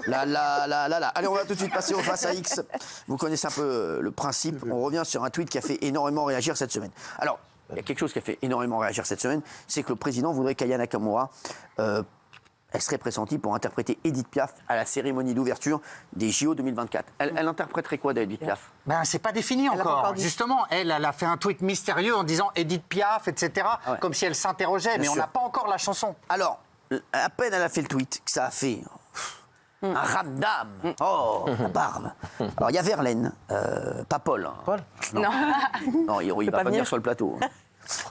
Là. Allez, on va tout de suite passer au Face à X. Vous connaissez un peu le principe. On revient sur un tweet qui a fait énormément réagir cette semaine. Alors, il y a quelque chose qui a fait énormément réagir cette semaine, c'est que le président voudrait qu'Aya Nakamura, elle serait pressentie pour interpréter Edith Piaf à la cérémonie d'ouverture des JO 2024. Elle interpréterait quoi d'Edith Piaf? C'est pas défini encore. Justement, elle a fait un tweet mystérieux en disant Edith Piaf, etc., comme si elle s'interrogeait, mais on n'a pas encore la chanson. Alors, à peine elle a fait le tweet, que ça a fait un ramdam. Oh, la barbe. Alors, il y a Verlaine, pas Paul. Paul? Non, il va pas venir sur le plateau.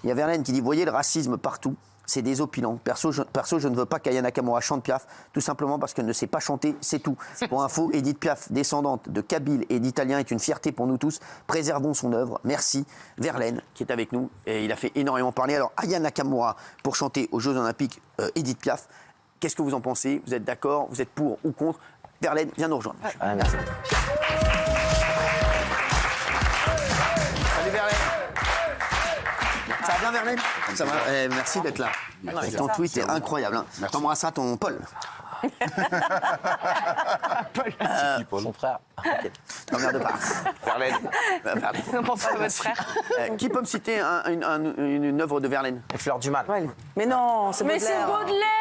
Il y a Verlaine qui dit, voyez le racisme partout. C'est désopilant. Perso, je ne veux pas qu'Aya Nakamura chante Piaf, tout simplement parce qu'elle ne sait pas chanter, c'est tout. Pour info, Edith Piaf, descendante de Kabyles et d'Italiens, est une fierté pour nous tous. Préservons son œuvre. Merci. Verlaine, qui est avec nous, et il a fait énormément parler. Alors, Aya Nakamura, pour chanter aux Jeux Olympiques Edith Piaf, qu'est-ce que vous en pensez? Vous êtes d'accord? Vous êtes pour ou contre? Verlaine, viens nous rejoindre. Merci. Salut Verlaine. Ça va bien Verlaine? Ça va. Merci d'être là. Ton tweet est incroyable. Hein. T'embrasseras ton Paul. Paul. Son frère. T'emmerdes pas. Verlaine. On pense à votre frère. Qui peut me citer une œuvre de Verlaine? Les fleurs du mal. Ouais. Mais non, c'est Baudelaire.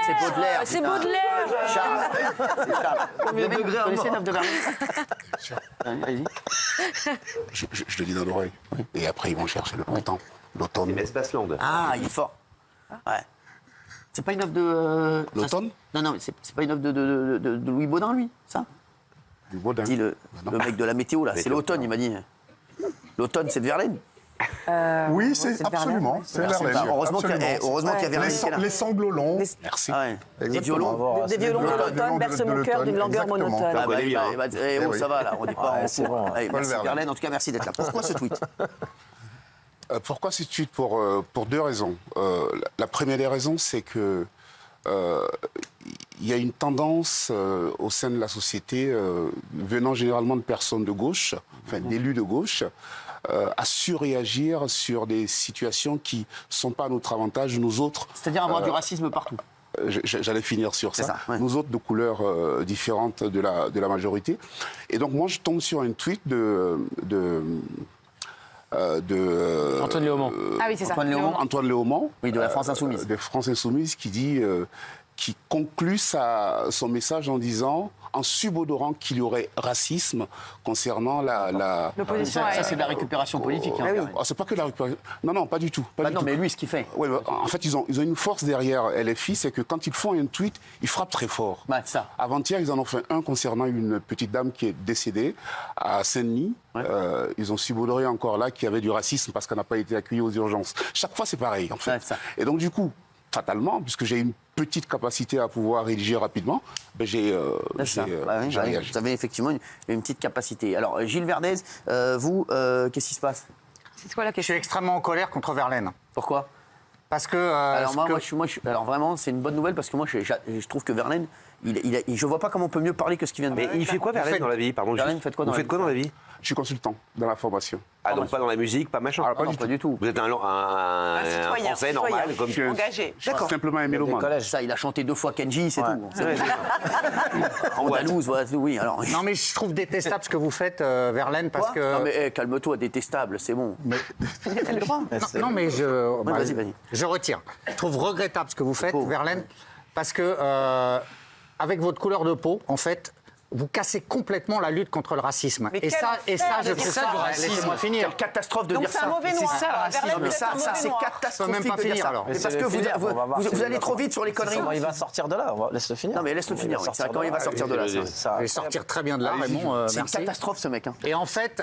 C'est Baudelaire. C'est Baudelaire. Charles. C'est Charles. Vous connaissez une œuvre de Verlaine? Allez-y. Je le dis dans l'oreille. Et après, ils vont chercher le printemps, l'automne. Inès Basland. Ah, il est fort. Ouais. C'est pas une œuvre de... L'automne? Non, c'est pas une œuvre de Louis Baudin, lui, ça? Louis Baudin. Dit le mec de la météo, là. C'est l'automne, il m'a dit. L'automne, c'est de Verlaine? Oui, c'est absolument. C'est Verlaine. Heureusement qu'il y a Verlaine. Les sanglots longs. Merci. Des violons. Des violons de l'automne bercent mon cœur d'une langueur monotone. Ah, ça va, là. On n'est pas en c'est bon. Merci Verlaine. En tout cas, merci d'être là. Pourquoi ce tweet? Pourquoi ce tweet? Pour deux raisons. La première des raisons, c'est que il y a une tendance au sein de la société, venant généralement de personnes de gauche, enfin d'élus de gauche, à surréagir sur des situations qui ne sont pas à notre avantage, nous autres. C'est-à-dire avoir du racisme partout. J'allais finir sur ça. Ouais. Nous autres de couleurs différentes de la majorité. Et donc moi, je tombe sur un tweet Antoine Léaumont. Ah oui, c'est ça. Antoine Léaumont. Oui, de la France Insoumise. De France Insoumise, qui dit, qui conclut son message en disant, en subodorant qu'il y aurait racisme concernant l'opposition. Ça, c'est de la récupération politique. Hein, c'est pas que de la récupération. Non, pas du tout. mais lui, ce qu'il fait. Ouais, en fait, ils ont une force derrière LFI, c'est que quand ils font un tweet, ils frappent très fort. Ça. Avant-hier, ils en ont fait un concernant une petite dame qui est décédée à Saint-Denis. Ouais. Ils ont subodoré encore là qu'il y avait du racisme parce qu'elle n'a pas été accueillie aux urgences. Chaque fois, c'est pareil, en fait. Et donc, du coup, fatalement, puisque j'ai une petite capacité à pouvoir rédiger rapidement, j'ai réagi. Vous avez effectivement une petite capacité. Alors, Gilles Verdez, vous, qu'est-ce qui se passe? C'est quoi la Je question? suis extrêmement en colère contre Verlaine. Pourquoi? Parce que... alors vraiment, c'est une bonne nouvelle parce que moi, je trouve que Verlaine, je vois pas comment on peut mieux parler que ce qu'il vient de dire. Mais il fait quoi Verlaine dans la vie? Pardon. Verlaine, faites quoi dans la vie? Je suis consultant dans la formation. Ah, donc pas dans la musique, pas machin? Pas du tout. Vous êtes un Français normal, comme tu... Engagé. D'accord. Simplement un mélomane. Ça, il a chanté 2 fois Kenji, c'est tout. Andalouse, voilà, oui. Alors... Non, mais je trouve détestable ce que vous faites, Verlaine, parce que... Non, mais calme-toi, détestable, c'est bon. Il a le droit. Non, mais vas-y. Je retire. Je trouve regrettable ce que vous faites, Verlaine, parce que, avec votre couleur de peau, en fait... Vous cassez complètement la lutte contre le racisme. Et ça, je trouve ça... Laissez-moi finir. Quelle catastrophe de donc dire ça. C'est un mauvais noir. C'est ça, le racisme. Mais ça, c'est catastrophique. Je peux même pas de dire finir, ça. alors. Parce que vous allez trop vite sur les conneries. Comment il va sortir de là? Laisse-le finir. Non, mais laisse-le finir. Quand il va sortir de là. Il va sortir très bien de là, Raymond. C'est une catastrophe, ce mec. Et en fait,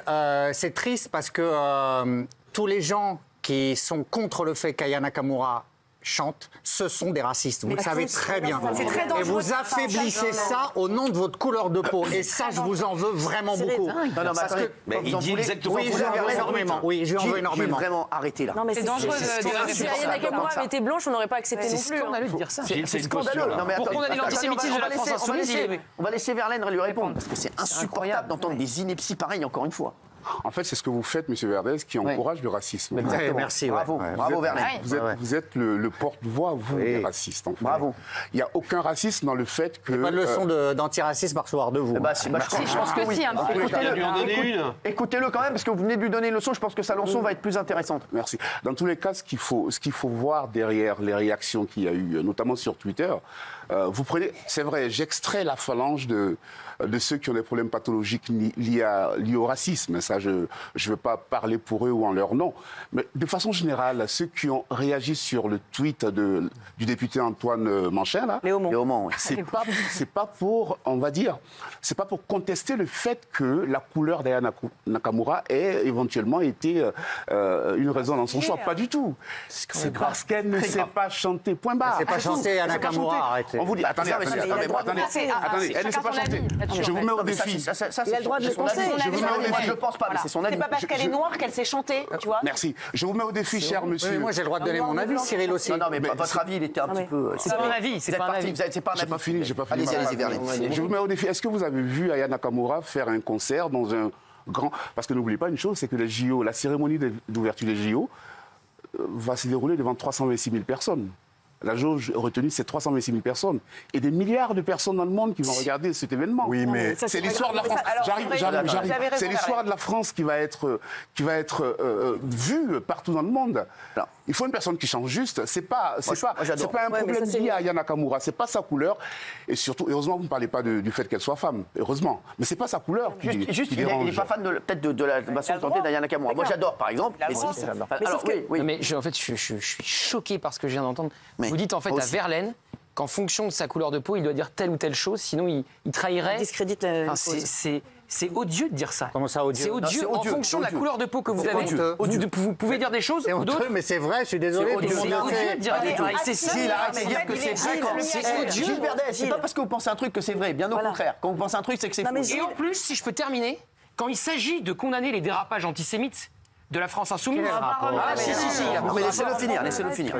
c'est triste parce que tous les gens qui sont contre le fait qu'Aya Nakamura chante, ce sont des racistes. Vous le savez très bien. Et vous affaiblissez ça au nom de votre couleur de peau. Et ça, je vous en veux vraiment beaucoup. Mais il dit exactement... Oui, je lui en veux énormément. Oui, je lui en veux énormément. Vraiment, arrêtez là. Non, mais c'est dangereux. Si Aya Nakamura avait été blanche, on n'aurait pas accepté non plus. C'est scandaleux de dire ça. C'est scandaleux. Pour condamner l'antisémitisme de la France Insoumise, on va laisser Verlaine lui répondre. Parce que c'est insupportable d'entendre des inepties pareilles, encore une fois. En fait, c'est ce que vous faites, M. Verdez, qui encourage le racisme. Exactement. merci, Bravo, bravo Verlaine. Vous êtes le porte-voix, vous, des racistes. En fait. Bravo. Il n'y a aucun racisme dans le fait que... Il n'y a pas de leçon d'antiracisme à recevoir de vous. Je pense que oui. un petit peu. Écoutez-le quand même, parce que vous venez de lui donner une leçon. Je pense que sa leçon va être plus intéressante. Merci. Dans tous les cas, ce qu'il faut voir derrière les réactions qu'il y a eu, notamment sur Twitter, vous prenez, c'est vrai, j'extrais la phalange de ceux qui ont des problèmes pathologiques liés au racisme. Ça, je ne veux pas parler pour eux ou en leur nom. Mais de façon générale, ceux qui ont réagi sur le tweet du député Antoine Manchin, là, Léaumont, oui. c'est pas pour, on va dire, c'est pas pour contester le fait que la couleur d'Aya Nakamura ait éventuellement été une raison dans son choix. Pas du tout. C'est parce qu'elle ne sait pas chanter. Point barre. C'est pas chanter Aya Nakamura, arrêtez. On vous dit, attendez, elle ne sait pas chanter. Je vous mets au défi. Il a le droit de le penser. Moi, je ne pense pas, mais c'est son avis. C'est pas parce qu'elle est noire qu'elle sait chanter, tu vois. Merci. Je vous mets au défi, cher monsieur. Moi, j'ai le droit de donner mon avis, Cyril aussi. Non, mais votre avis, il était un petit peu... C'est pas un avis, c'est pas un avis. C'est pas un avis. J'ai pas fini. Allez-y, Verlaine. Je vous mets au défi. Est-ce que vous avez vu Aya Nakamura faire un concert dans un grand... Parce que n'oubliez pas une chose, c'est que les JO, la cérémonie d'ouverture des JO va se dérouler devant 326 000 personnes. La jauge retenue, c'est 326 000 personnes. Et des milliards de personnes dans le monde qui vont regarder cet événement. Oui, mais... C'est l'histoire de la France. J'arrive. C'est l'histoire de la France qui va être vue partout dans le monde. Alors, il faut une personne qui chante juste. C'est pas un problème lié à Aya Nakamura. C'est pas sa couleur. Et surtout, heureusement, vous ne parlez pas du fait qu'elle soit femme. Heureusement. Mais c'est pas sa couleur qui il n'est pas fan peut-être de la façon de chanter d'Aya Nakamura. Moi, j'adore, par exemple. Alors, oui. Non, mais en fait, je suis choqué par ce que je viens d'entendre. Vous dites en fait à Verlaine qu'en fonction de sa couleur de peau, il doit dire telle ou telle chose, sinon il trahirait. Il discrédite c'est odieux de dire ça. Comment ça, odieux? C'est odieux. En fonction de la couleur de peau que vous avez, vous pouvez dire des choses. C'est honteux, mais c'est vrai, je suis désolé. C'est odieux de dire c'est Gilles, arrêtez de dire que c'est vrai. C'est odieux. Gilles Verdez, c'est pas parce que vous pensez un truc que c'est vrai, bien au contraire. Quand vous pensez un truc, c'est que c'est faux. Et en plus, si je peux terminer, quand il s'agit de condamner les dérapages antisémites de la France insoumise, Mais laissez-le finir.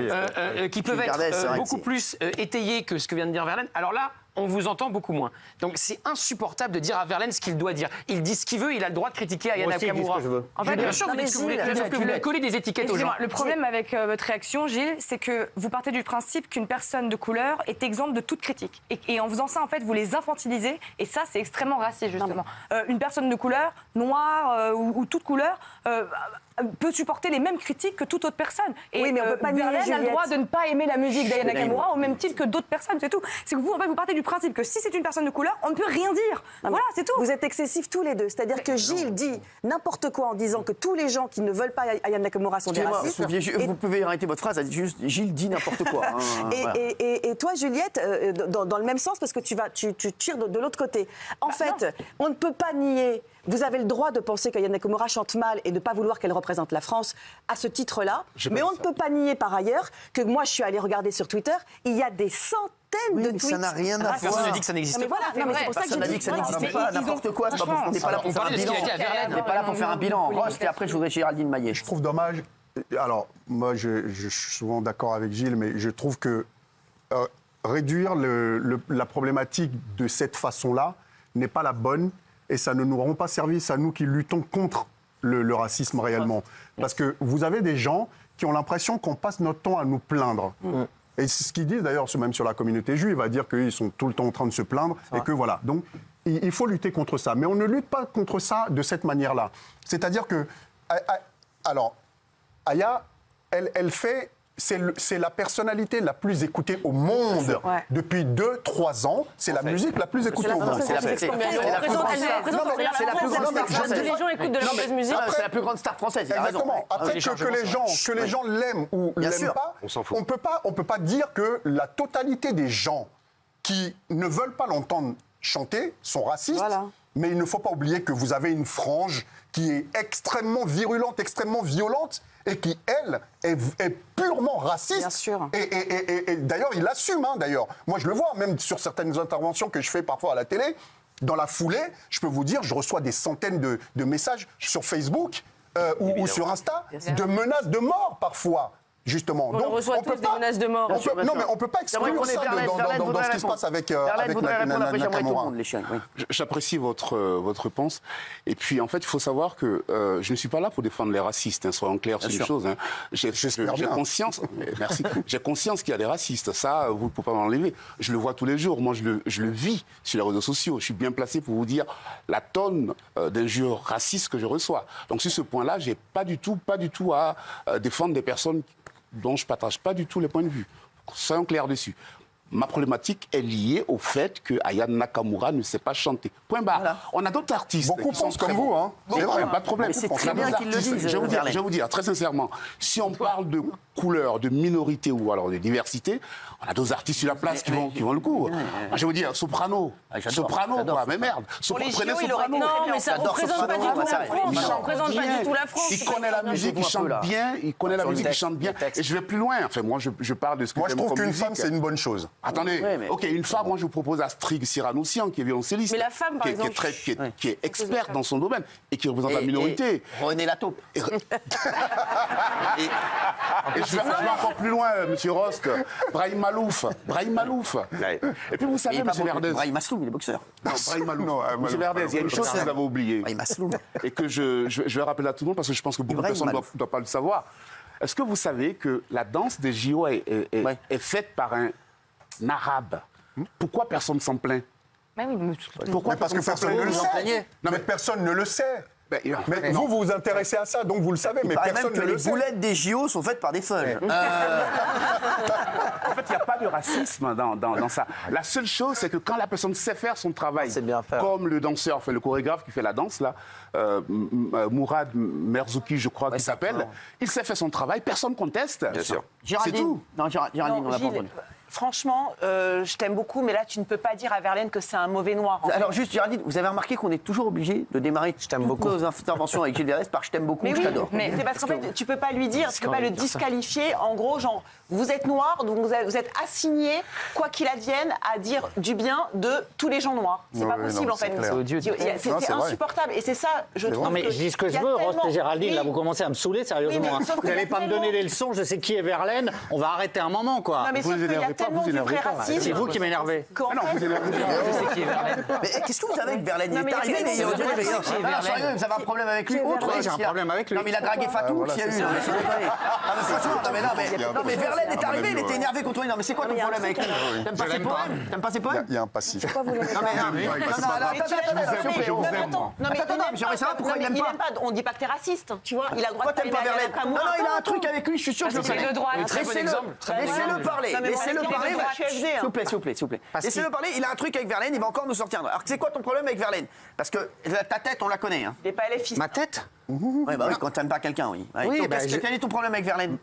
Qui peuvent être beaucoup plus étayés que ce que vient de dire Verlaine, alors là, on vous entend beaucoup moins. Donc c'est insupportable de dire à Verlaine ce qu'il doit dire. Il dit ce qu'il veut, il a le droit de critiquer Aya Nakamura. En fait, bien sûr, vous dites ce que vous voulez, sauf que vous voulez coller des étiquettes aux gens. Le problème avec votre réaction, Gilles, c'est que vous partez du principe qu'une personne de couleur est exempte de toute critique. Et en faisant ça, en fait, vous les infantilisez. Et ça, c'est extrêmement raciste, justement. Une personne de couleur, noire ou toute couleur, peut supporter les mêmes critiques que toute autre personne. Et oui, mais on peut pas nier Verlaine a le droit de ne pas aimer la musique d'Aya Nakamura au même titre que d'autres personnes, c'est tout. C'est que vous, en fait, vous partez du principe que si c'est une personne de couleur, on ne peut rien dire. Voilà, c'est tout. Vous êtes excessifs tous les deux. C'est-à-dire que Gilles dit n'importe quoi en disant que tous les gens qui ne veulent pas Aya Nakamura sont des racistes. Vous pouvez arrêter votre phrase, elle dit juste Gilles dit n'importe quoi. Et toi, Juliette, dans le même sens, parce que tu tires de l'autre côté. En fait, on ne peut pas nier. Vous avez le droit de penser qu'Aya Nakamura chante mal et de ne pas vouloir qu'elle représente la France à ce titre-là. Mais on ne peut pas nier par ailleurs que moi, je suis allée regarder sur Twitter, il y a des centaines de tweets. Ça n'a rien à voir. Personne ne dit que ça n'existe pas. C'est pour ça que Personne n'a dit que ça n'existait pas. N'importe quoi. On n'est pas là pour faire un bilan. On n'est pas là pour faire un bilan. Rost, et après, je voudrais Géraldine Maillet. Je trouve dommage. Alors, moi, je suis souvent d'accord avec Gilles, mais je trouve que réduire la problématique de cette façon-là n'est pas la bonne. Et ça ne nous rend pas service à nous qui luttons contre le racisme réellement. Parce que vous avez des gens qui ont l'impression qu'on passe notre temps à nous plaindre. Et c'est ce qu'ils disent d'ailleurs, même sur la communauté juive, à dire qu'ils sont tout le temps en train de se plaindre et que voilà. Donc, il faut lutter contre ça. Mais on ne lutte pas contre ça de cette manière-là. C'est-à-dire que... Alors, Aya, elle fait... C'est la personnalité la plus écoutée au monde depuis 2-3 ans. C'est la musique la plus écoutée au monde. C'est la plus grande star française. Exactement. Après que les gens l'aiment ou l'aiment pas, on peut pas dire que la totalité des gens qui ne veulent pas l'entendre chanter sont racistes. Mais il ne faut pas oublier que vous avez une frange qui est extrêmement virulente, extrêmement violente, et qui, elle, est purement raciste. Bien sûr. Et d'ailleurs, il l'assume, d'ailleurs. Moi, je le vois, même sur certaines interventions que je fais parfois à la télé. Dans la foulée, je peux vous dire, je reçois des centaines de messages sur Facebook ou sur Insta, de menaces de mort, parfois. Justement. On reçoit tous des menaces de mort. Non, mais on ne peut pas exclure ça dans ce qui se passe avec Nakamura. J'apprécie votre réponse. Et puis, en fait, il faut savoir que je ne suis pas là pour défendre les racistes, hein, soyons clairs sur une chose. Hein. J'ai conscience, merci, j'ai conscience qu'il y a des racistes. Ça, vous ne pouvez pas m'enlever. Je le vois tous les jours. Moi, je le vis sur les réseaux sociaux. Je suis bien placé pour vous dire la tonne d'injures racistes que je reçois. Donc, sur ce point-là, je n'ai pas du tout à défendre des personnes dont je ne partage pas du tout les points de vue. Soyons clairs dessus. Ma problématique est liée au fait que Aya Nakamura ne sait pas chanter. Point barre. Voilà. On a d'autres artistes. Beaucoup pensent comme vous. Hein. C'est vrai, pas de problème. C'est très bien qu'ils le disent. Je vais vous dire, très sincèrement, si on parle de couleur, de minorité ou alors de diversité, on a d'autres artistes sur la place qui vont le coup. Je vais vous dire, soprano. Soprano, quoi. Mais merde. Prenez soprano. Non, mais ça ne représente pas du tout la France. Ça ne représente pas du tout la France. Il connaît la musique, il chante bien. Il connaît la musique, il chante bien. Et je vais plus loin. Enfin, moi, je parle de ce que moi, je trouve qu'une femme, c'est une bonne chose. Attendez, ok, une femme, moi je vous propose Astrid Siranossian, qui est violoncelliste, mais la femme, par exemple, qui est experte dans son domaine et qui représente la minorité. René Lataupe. Et je vais encore plus loin, monsieur Rost, Brahim Malouf. Et puis vous savez, monsieur Verdez. Brahim Masloum, il est boxeur. Non, Brahim Malouf. Monsieur Verdez, il y a une chose que vous avez oubliée. Brahim Masloum. Et que je vais rappeler à tout le monde parce que je pense que beaucoup de personnes ne doivent pas le savoir. Est-ce que vous savez que la danse des JO est faite par un arabe? Pourquoi personne s'en plaint? Pourquoi? Parce que personne ne le sait. Non, mais personne ne le sait. Mais vous vous intéressez à ça, donc vous le savez, mais personne ne le sait. Les boulettes des JO sont faites par des folles. En fait, il n'y a pas de racisme dans ça. La seule chose, c'est que quand la personne sait faire son travail, comme le danseur, enfin le chorégraphe qui fait la danse, là, Mourad Merzouki, je crois qu'il s'appelle, il sait faire son travail, personne ne conteste. Bien sûr. C'est tout. Non, Géraldine, on l'a pas entendu. Franchement, je t'aime beaucoup, mais là, tu ne peux pas dire à Verlaine que c'est un mauvais noir. Alors, juste, Géraldine, vous avez remarqué qu'on est toujours obligé de démarrer toutes nos interventions avec Gilles Verdez par « je t'aime beaucoup », je t'adore. Mais c'est parce qu'en fait, tu peux pas lui dire, tu peux pas le disqualifier. En gros, genre, vous êtes noir, donc vous êtes assigné, quoi qu'il advienne, à dire du bien de tous les gens noirs. C'est pas possible, en fait. C'est insupportable. Et c'est ça, je trouve. Non, mais je dis ce que je veux, Rost et Géraldine, là, vous commencez à me saouler, sérieusement. Vous n'allez pas me donner des leçons, je sais qui est Verlaine, on va arrêter un moment, quoi. Non, mais sauf qu'il y a tellement du vrai racisme. C'est vous qui m'énervez. Non, vous énervez. Je sais qui est Verlaine. Mais qu'est-ce que vous avez avec Verlaine? Il est arrivé, mais vous avez un problème avec lui? J'ai un problème avec lui. Non, mais il a dragué Fatou, qui a eu. Non, mais Verlaine est arrivé, il était énervé contre lui. Non, mais c'est quoi ton problème avec lui? T'aimes pas ses poèmes? T'aimes pas ses poèmes? Il y a un passif. Non, mais j'aimerais savoir pourquoi il n'aime pas. On dit pas que t'es raciste, tu vois. Il a le droit de t'aimes pas Verlaine? Non, il a un truc avec lui, je suis sûr que je le connais. Laissez-le parler. Laissez-le parler. S'il vous plaît. Laissez-le parler, il a un truc avec Verlaine, il va encore nous sortir. Alors, c'est quoi ton problème avec Verlaine? Parce que ta tête, on la connaît. Il n'est pas LFiste. Ma tête? Oui, quand t'aimes pas quelqu'un, oui. Quel est ton problème avec Verlaine?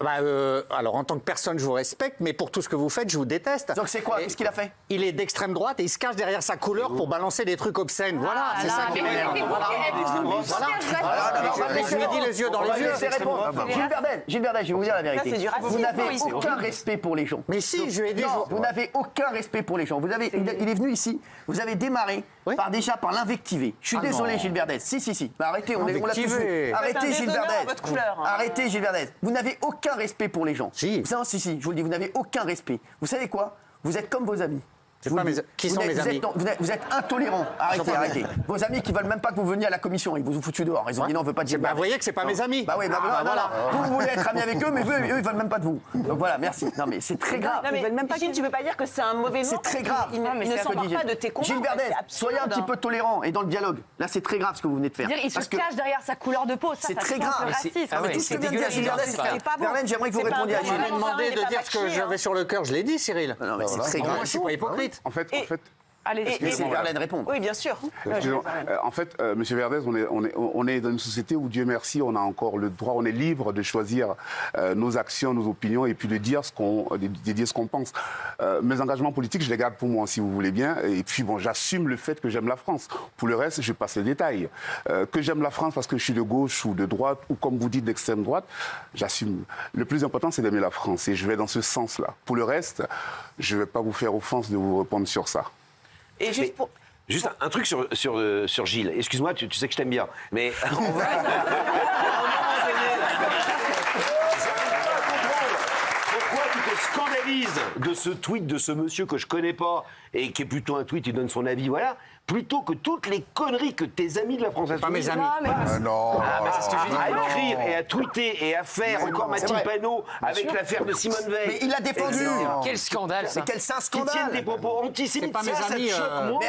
Alors, en tant que personne, je vous respecte, mais pour tout ce que vous faites, je vous déteste. Donc, c'est quoi? Qu'est-ce qu'il a fait? Il est d'extrême droite et il se cache derrière sa couleur pour balancer des trucs obscènes. Voilà, c'est ça qui m'énerve. Je lui dis les yeux dans les yeux. Gilles Verdez, je vais vous dire la vérité. Vous n'avez aucun respect pour les gens. Mais si, je lui ai dit. Vous n'avez aucun respect pour les gens. Il est venu ici, vous avez démarré par l'invectiver. Je suis désolé, Gilles Verdez. Si. Arrêtez, on l'a tous vu. Arrêtez, Gilles Verdez. Arrêtez, Gilles Verdez. Vous n'avez aucun respect pour les gens. Si, je vous le dis, vous n'avez aucun respect. Vous savez quoi? Vous êtes comme vos amis. Qui sont mes amis? Vous êtes intolérants. Arrêtez. Vos amis qui veulent même pas que vous veniez à la commission, ils vous ont foutu dehors. Ils ont dit non, on veut pas de Gilles Verdez. Vous voyez que c'est pas mes amis. Voilà. Vous voulez être amis avec eux, mais eux, ils veulent même pas de vous. Donc voilà, merci. Non, mais c'est très grave. Non, mais même pas. Tu peux pas dire que c'est un mauvais nom. C'est très grave. Il ne s'embarque pas de tes combats. Gilles Verdez, soyez un petit peu tolérant et dans le dialogue. Là, c'est très grave ce que vous venez de faire. Il se cache derrière sa couleur de peau. C'est très grave. Tout ce que vient de dire Gilles Verdez, c'est pas bon. Verlaine, j'aimerais que vous répondiez à Gilles. Vous m'avez demandé de dire ce que j'avais sur le cœur. Je l'ai dit, Cyril. Non, mais c'est très grave. Moi, je suis pas hypocrite. En fait. Allez, laissez Verlaine répondre. Oui, bien sûr. En fait, Monsieur Verdez, on est dans une société où, Dieu merci, on a encore le droit, on est libre de choisir nos actions, nos opinions et puis de dire ce qu'on pense. Mes engagements politiques, je les garde pour moi, si vous voulez bien. Et puis, bon, j'assume le fait que j'aime la France. Pour le reste, je passe les détails. Que j'aime la France parce que je suis de gauche ou de droite ou, comme vous dites, d'extrême droite, j'assume. Le plus important, c'est d'aimer la France et je vais dans ce sens-là. Pour le reste, je ne vais pas vous faire offense de vous répondre sur ça. Et juste un truc sur Gilles. Excuse-moi, tu sais que je t'aime bien. Mais on va... l'analyse de ce tweet de ce monsieur que je connais pas et qui est plutôt un tweet, il donne son avis, voilà, plutôt que toutes les conneries que tes amis de la France Pas mes amis. Non. À écrire et à tweeter et à faire encore Mathilde Panot avec l'affaire de Simone Veil. Mais il l'a défendu. Quel scandale, ça. C'est un Qui scandale. tiennent des propos antisémites. C'est pas mes Ça amis, te choque, moi.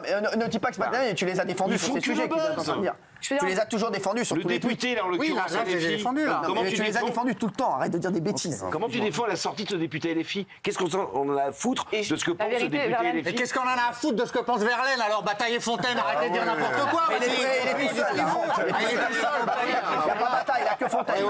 Mais ne dis pas que c'est pas bien, tu les as défendus Ils sur font ces que le sujets. buzz. Tu les as toujours défendus sur Le tous les tweets. député, là, en Oui, l'occurrence, là, je les ai LFI. défendus, là. Comment Mais tu les as défendus tout le temps, arrête de dire des bêtises. Comment tu défends la sortie de ce député LFI? Qu'est-ce qu'on en a à foutre de ce que pense ce vérité, député Verlaine. Et LFI? qu'est-ce qu'on en a à foutre de ce que pense Verlaine? Alors, Bataille et Fontaine, arrêtez de dire n'importe quoi. Il est tout seul, là. Il est tout seul. Il n'y a pas Bataille, il n'y a que Fontaine.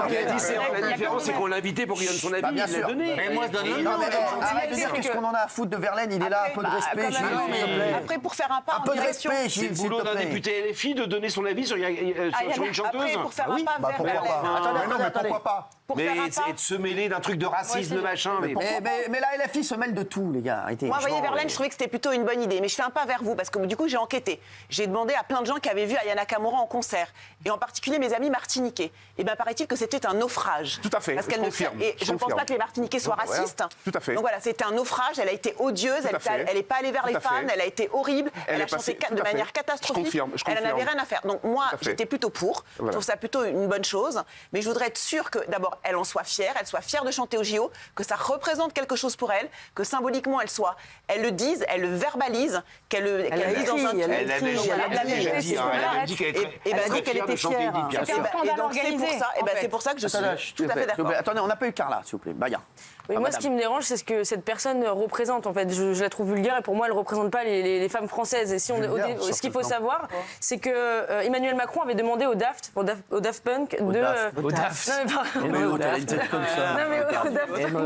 La différence, c'est qu'on l'a invité pour qu'il donne son avis. Bah, bien Il l'a sûr. donné. Mais moi, je donne le Non, nom. mais arrête de dire qu'est-ce qu'on en a à foutre de Verlaine, il est là, un peu de respect, Gilles, s'il te plaît. Après, pour faire un pas Un en peu de direction. respect, C'est Gilles, le s'il boulot te d'un plaît. député LFI de donner son avis sur une chanteuse. Après, pour faire un pas vers Pourquoi Verlaine. pas? Mais non, mais pourquoi pas? Pour faire Mais un pas. c'est de se mêler d'un truc de racisme, de machin. Mais la LFI se mêle de tout, les gars. Arrêtez. Moi, vous voyez, Verlaine, je trouvais que c'était plutôt une bonne idée. Mais je fais un pas vers vous, parce que du coup, j'ai enquêté. J'ai demandé à plein de gens qui avaient vu Aya Nakamura en concert, et en particulier mes amis martiniquais. Et bien, paraît-il que c'était un naufrage. Tout à fait, Parce je qu'elle confirme, Et je je ne pense confirme. pas que les Martiniquais soient Voilà, racistes. tout à fait. Donc voilà, c'était un naufrage. Elle a été odieuse. Tout à fait. Elle n'est pas allée vers Tout les à fans. fait. Elle a été horrible. Elle est a chanté passée- tout de à fait. manière catastrophique. Je confirme. Elle n'avait rien à faire. Donc moi, Tout à fait. j'étais plutôt pour. Je Voilà. trouve ça plutôt une bonne chose. Mais je voudrais être sûre que d'abord, elle en soit fière. Elle soit fière de chanter au JO, que ça représente quelque chose pour elle, que symboliquement elle le dise, elle le verbalise, qu'elle le dise dans un tweet. Elle l'avait dit, Elle l'a dit, elle c'est ce qu'on elle a a dit qu'elle était et ben, dit qu'elle était fière. bien C'était sûr. un scandale Et donc c'est organisé, pour ça, en fait. c'est pour ça que je suis tout à fait d'accord. Attendez, on n'a pas eu Carla, s'il vous plaît. Baya. Oui, moi, ce qui me dérange, c'est ce que cette personne représente. En fait, je la trouve vulgaire et pour moi, elle ne représente pas les femmes françaises. Et si ce qu'il faut savoir, c'est que Emmanuel Macron avait demandé au Daft Punk de. Au Daft. Non, mais au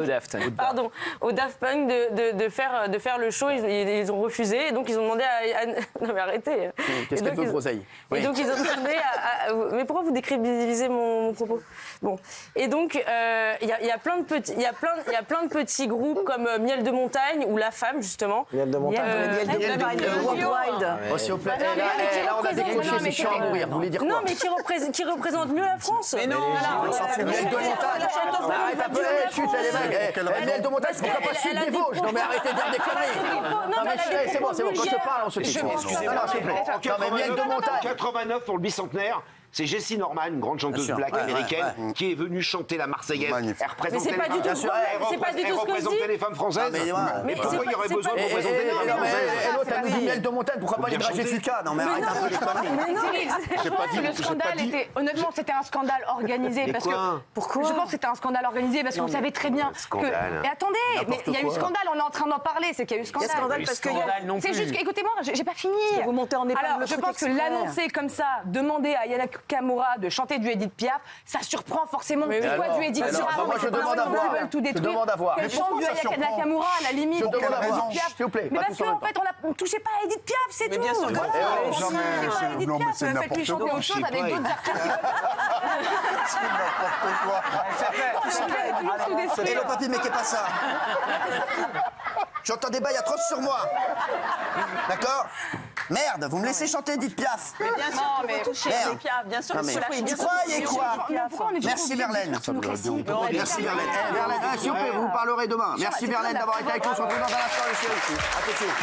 Daft. Pardon, au Daft Punk de faire le show. Ils ont refusé. Et donc, ils ont demandé à. Non, mais arrêtez. Qu'est-ce qu'elle veut, groseille? Et donc, ils ont demandé à. Mais pourquoi vous décrédibilisez mon propos? Bon. Et donc, il y a plein de petits groupes comme Miel de Montagne ou La Femme, justement. Miel de montagne. Miel de Montagne, World Wide. Oh, s'il vous plaît. Non, mais Là, on a décroché, c'est chiant à mourir. Vous voulez dire quoi? Non, mais qui représente mieux la France. Mais non, On s'en fout. Miel de montagne. Arrête un peu, chut, les mecs. Miel de montagne, pourquoi pas Sud des Vosges? Non, mais arrêtez de dire des conneries. Non, mais c'est bon, quand je parle, on se tait. Non, s'il vous plaît. Non, mais Miel de montagne. 89 pour le bicentenaire. C'est Jessie Norman, une grande chanteuse Bien sûr, black ouais, américaine, qui est venue chanter la Marseillaise. Magnifique. Elle représentait Mais c'est pas du tout les ce femmes. qu'on- c'est pas du tout ce qu'on dit. représentait les femmes françaises. mais voilà. Mais pourquoi il y aurait c'est besoin pas- de Et représenter les femmes françaises l'autre, elle nous dit Miel de montagne, pourquoi pas les dragées Fuka? Non, mais arrête un peu les conneries. Je pense que le scandale était. Honnêtement, c'était un scandale organisé. Mais Parce quoi que. Pourquoi? Je pense que c'était un scandale organisé parce que vous savez très bien que. scandale. Mais attendez, mais il y a eu quoi. scandale, on est en train d'en parler, c'est qu'il y a eu scandale. scandale parce que Scandale non C'est plus. juste, écoutez-moi, j'ai pas fini. Vous montez en épingle Alors, le je truc pense que exprès. l'annoncer comme ça, demander à Yana Nakamura de chanter du Edith Piaf, ça surprend forcément. Pourquoi alors, du Edith alors, Piaf? moi, je demande à voir. Veulent tout Je détruire. demande à voir. Qu'elle Mais chante du pourquoi ça surprend Nakamura à la limite. Je demande à Edith voir. Piaf. S'il vous plaît, Mais pas parce tous en qu'en même fait, on ne touchait pas à Edith Piaf, c'est tout. bien sûr, Voilà. non, Si, mais touchez pas à Edith non, mais Piaf, c'est faites-lui n'importe chanter quoi. autre chose avec d'autres artistes. Et le papy, mais qu'est pas ça? J'entends des bails atroces sur moi. D'accord? Merde, vous me laissez chanter Edith Piaf. Mais bien sûr, qu'il faut toucher Merde. les Piaf, bien sûr, Non, qu'il mais faut lâcher. tu croyais quoi? Pourquoi on est Merci Verlaine. Merci Verlaine. Eh, Verlaine, s'il vous plaît, vous parlerez demain. Merci Verlaine d'avoir été avec nous. On se retrouve dans un instant, le chéri. À tout de suite.